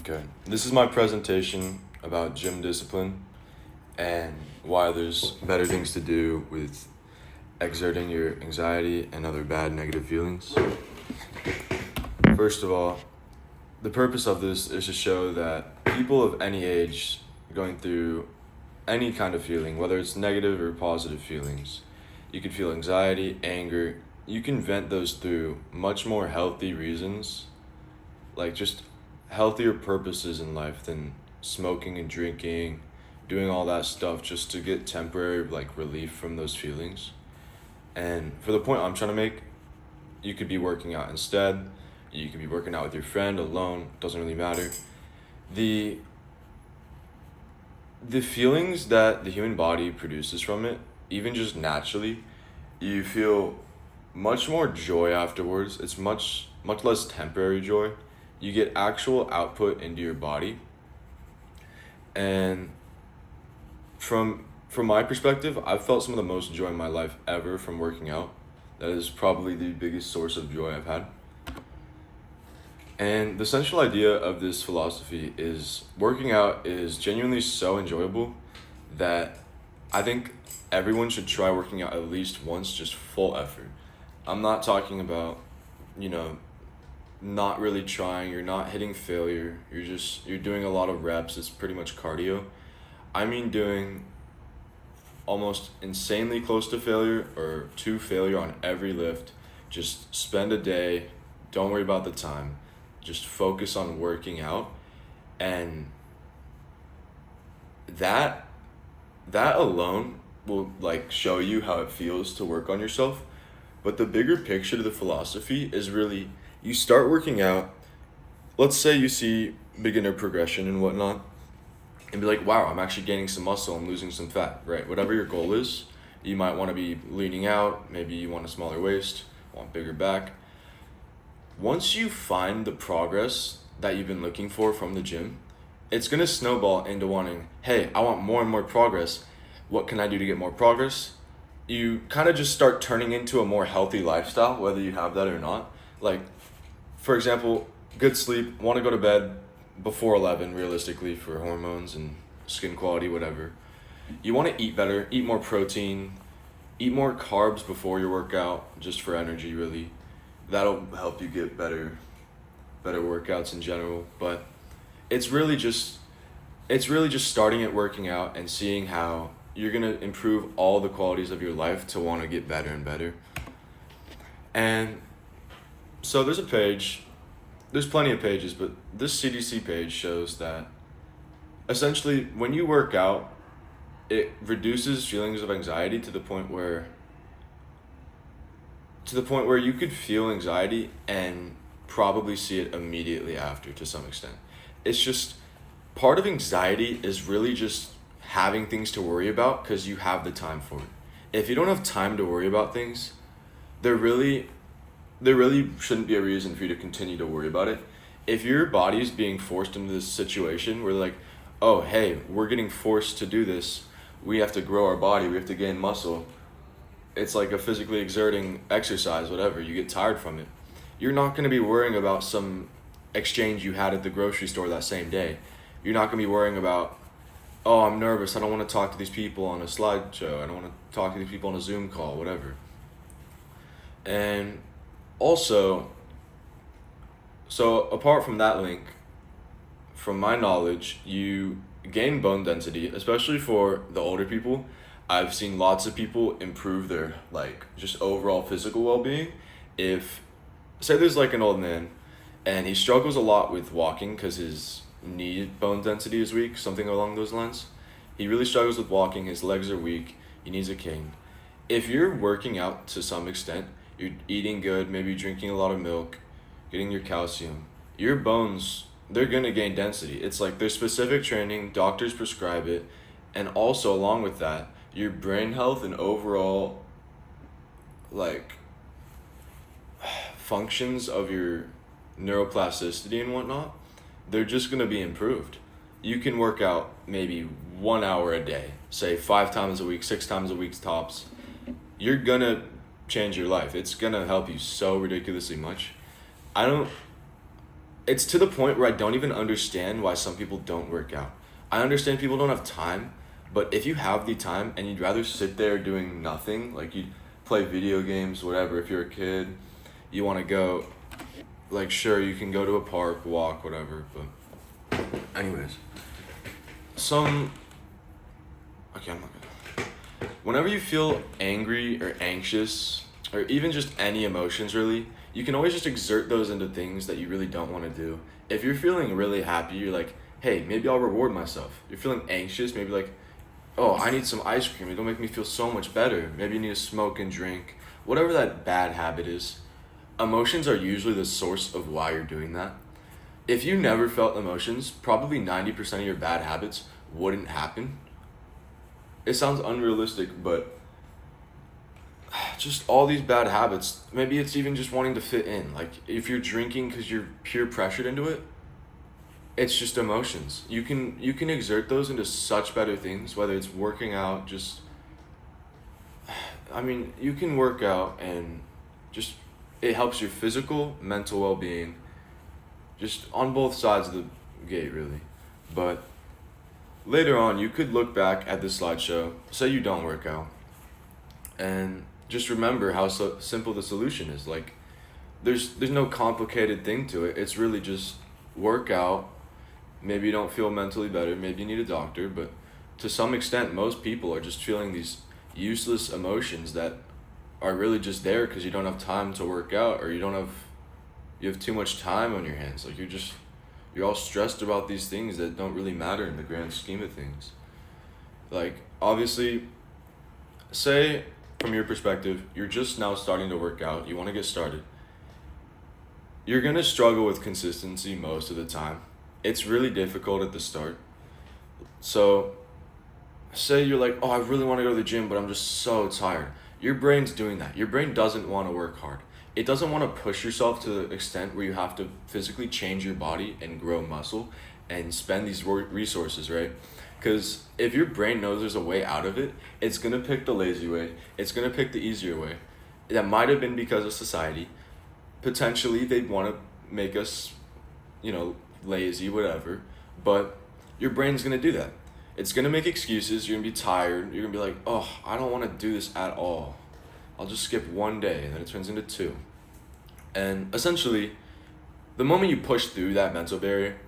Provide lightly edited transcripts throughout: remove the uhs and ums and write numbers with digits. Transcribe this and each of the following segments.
Okay, this is my presentation about gym discipline and why there's better things to do with exerting your anxiety and other bad negative feelings. First of all, the purpose of this is to show that people of any age going through any kind of feeling, whether it's negative or positive feelings, you could feel anxiety, anger, you can vent those through much more healthy reasons, like just healthier purposes in life than smoking and drinking, doing all that stuff just to get temporary like relief from those feelings. And for the point I'm trying to make, you could be working out instead. You could be working out with your friend alone, doesn't really matter. The the feelings that the human body produces from it, even just naturally, you feel much more joy afterwards. It's much less temporary joy. You get actual output into your body. And from my perspective, I've felt some of the most joy in my life ever from working out. That is probably the biggest source of joy I've had. And the central idea of this philosophy is working out is genuinely so enjoyable that I think everyone should try working out at least once, just full effort. I'm not talking about, you know, not really trying, you're not hitting failure, you're doing a lot of reps, it's pretty much cardio. I mean doing almost insanely close to failure or to failure on every lift. Just spend a day, don't worry about the time. Just focus on working out, and that that alone will like show you how it feels to work on yourself. But the bigger picture to the philosophy is really you start working out, let's say you see beginner progression and whatnot, and be like, wow, I'm actually gaining some muscle, I'm losing some fat, right? Whatever your goal is, you might want to be leaning out, maybe you want a smaller waist, want bigger back. Once you find the progress that you've been looking for from the gym, it's going to snowball into wanting, hey, I want more and more progress. What can I do to get more progress? You kind of just start turning into a more healthy lifestyle, whether you have that or not. Like, for example, good sleep, want to go to bed before 11, realistically, for hormones and skin quality, whatever. You want to eat better, eat more protein, eat more carbs before your workout, just for energy, really. That'll help you get better workouts in general. But it's really just starting at working out and seeing how you're gonna improve all the qualities of your life to want to get better and better. And so there's plenty of pages, but this CDC page shows that essentially when you work out, it reduces feelings of anxiety to the point where you could feel anxiety and probably see it immediately after to some extent. It's just part of anxiety is really just having things to worry about because you have the time for it. If you don't have time to worry about things, there really shouldn't be a reason for you to continue to worry about it. If your body is being forced into this situation where like, oh hey, we're getting forced to do this, we have to grow our body, we have to gain muscle, it's like a physically exerting exercise, whatever, you get tired from it. You're not going to be worrying about some exchange you had at the grocery store that same day. You're not going to be worrying about, oh, I'm nervous, I don't want to talk to these people on a slideshow, I don't want to talk to these people on a Zoom call, whatever. And also, so apart from that link, from my knowledge, you gain bone density, especially for the older people. I've seen lots of people improve their like just overall physical well-being. If say there's like an old man and he struggles a lot with walking because his knee bone density is weak, something along those lines. He really struggles with walking, his legs are weak, he needs a cane. If you're working out to some extent, you're eating good, maybe drinking a lot of milk, getting your calcium, your bones, they're gonna gain density. It's like there's specific training, doctors prescribe it, and also along with that, your brain health and overall like functions of your neuroplasticity and whatnot, they're just gonna be improved. You can work out maybe 1 hour a day, say 5 times a week, 6 times a week tops. You're gonna change your life. It's gonna help you so ridiculously much. I don't it's to the point where I don't even understand why some people don't work out. I understand people don't have time, but if you have the time and you'd rather sit there doing nothing, like you play video games, whatever, if you're a kid, you want to go, like, sure, you can go to a park, walk, whatever, but anyways, some, okay, I'm not gonna, whenever you feel angry or anxious, or even just any emotions really, you can always just exert those into things that you really don't want to do. If you're feeling really happy, you're like, hey, maybe I'll reward myself. You're feeling anxious, maybe like, oh, I need some ice cream. It'll make me feel so much better. Maybe you need to smoke and drink. Whatever that bad habit is, emotions are usually the source of why you're doing that. If you never felt emotions, probably 90% of your bad habits wouldn't happen. It sounds unrealistic, but just all these bad habits, maybe it's even just wanting to fit in. Like if you're drinking because you're peer pressured into it, it's just emotions. You can exert those into such better things, whether it's working out, just I mean, you can work out and just it helps your physical, mental well-being just on both sides of the gate really. But later on, you could look back at this slideshow, say you don't work out, and just remember how simple the solution is. Like there's no complicated thing to it. It's really just work out. Maybe you don't feel mentally better, maybe you need a doctor, but to some extent most people are just feeling these useless emotions that are really just there because you don't have time to work out, or you have too much time on your hands. Like you're all stressed about these things that don't really matter in the grand scheme of things. Like obviously, say from your perspective, you're just now starting to work out, you want to get started. You're going to struggle with consistency most of the time. It's really difficult at the start. So, say you're like, oh, I really want to go to the gym, but I'm just so tired. Your brain's doing that. Your brain doesn't want to work hard. It doesn't want to push yourself to the extent where you have to physically change your body and grow muscle and spend these resources, right? Because if your brain knows there's a way out of it, it's going to pick the lazy way. It's going to pick the easier way. That might have been because of society. Potentially, they'd want to make us, lazy, whatever. But your brain's going to do that. It's going to make excuses. You're going to be tired. You're going to be like, oh, I don't want to do this at all. I'll just skip one day, and then it turns into two. And essentially, the moment you push through that mental barrier,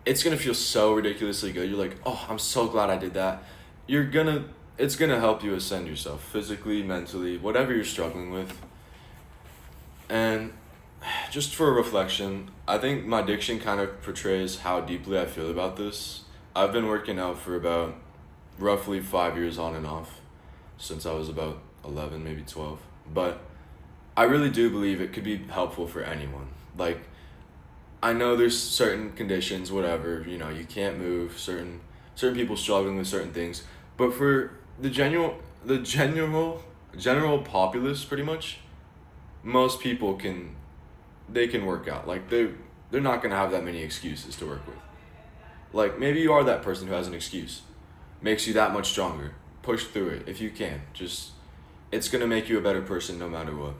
it's going to feel so ridiculously good. You're like, oh, I'm so glad I did that. It's going to help you ascend yourself physically, mentally, whatever you're struggling with. And just for a reflection, I think my diction kind of portrays how deeply I feel about this. I've been working out for about roughly 5 years on and off since I was about 11, maybe 12. But I really do believe it could be helpful for anyone. Like, I know there's certain conditions, whatever, you can't move, certain people struggling with certain things. But for the general populace, pretty much, most people can work out. Like they're not gonna have that many excuses to work with. Like maybe you are that person who has an excuse. Makes you that much stronger. Push through it if you can. It's gonna make you a better person no matter what.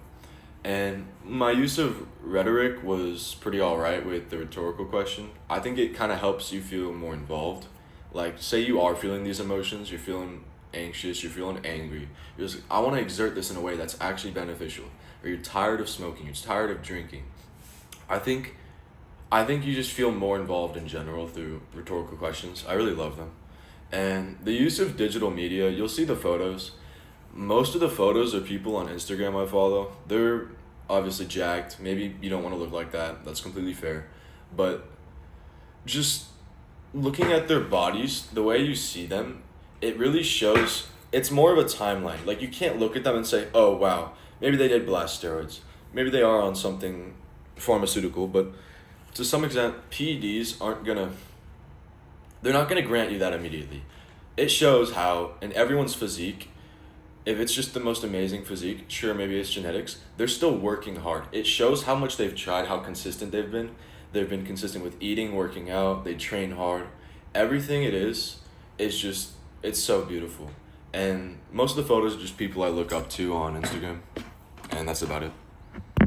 And my use of rhetoric was pretty alright with the rhetorical question. I think it kind of helps you feel more involved. Like, say you are feeling these emotions, you're feeling anxious, you're feeling angry. You're just, I want to exert this in a way that's actually beneficial. Or you're tired of smoking, you're tired of drinking. I think you just feel more involved in general through rhetorical questions. I really love them. And the use of digital media, you'll see the photos. Most of the photos are people on Instagram I follow. They're obviously jacked. Maybe you don't want to look like that. That's completely fair. But just looking at their bodies, the way you see them, it really shows, it's more of a timeline. Like you can't look at them and say, oh wow, maybe they did blast steroids. Maybe they are on something pharmaceutical, but to some extent, PEDs they're not gonna grant you that immediately. It shows how in everyone's physique, if it's just the most amazing physique, sure, maybe it's genetics, they're still working hard. It shows how much they've tried, how consistent they've been. They've been consistent with eating, working out, they train hard. Everything it is just, it's so beautiful. And most of the photos are just people I look up to on Instagram. And that's about it.